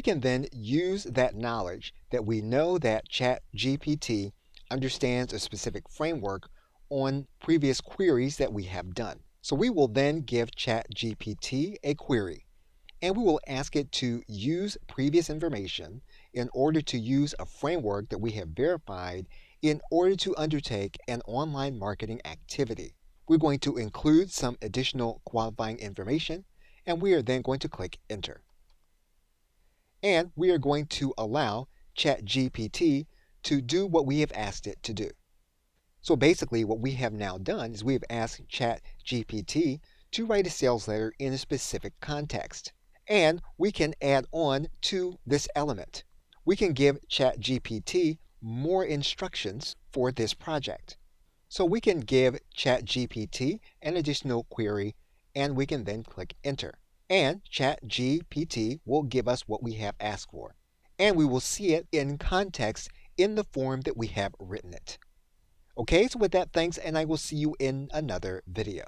can then use that knowledge that we know that ChatGPT understands a specific framework on previous queries that we have done. So we will then give ChatGPT a query, and we will ask it to use previous information in order to use a framework that we have verified in order to undertake an online marketing activity. We're going to include some additional qualifying information, and we are then going to click Enter. And we are going to allow ChatGPT to do what we have asked it to do. So basically what we have now done is we have asked ChatGPT to write a sales letter in a specific context. And we can add on to this element. We can give ChatGPT more instructions for this project. So we can give ChatGPT an additional query, and we can then click Enter. And ChatGPT will give us what we have asked for. And we will see it in context in the form that we have written it. Okay, so with that, thanks, and I will see you in another video.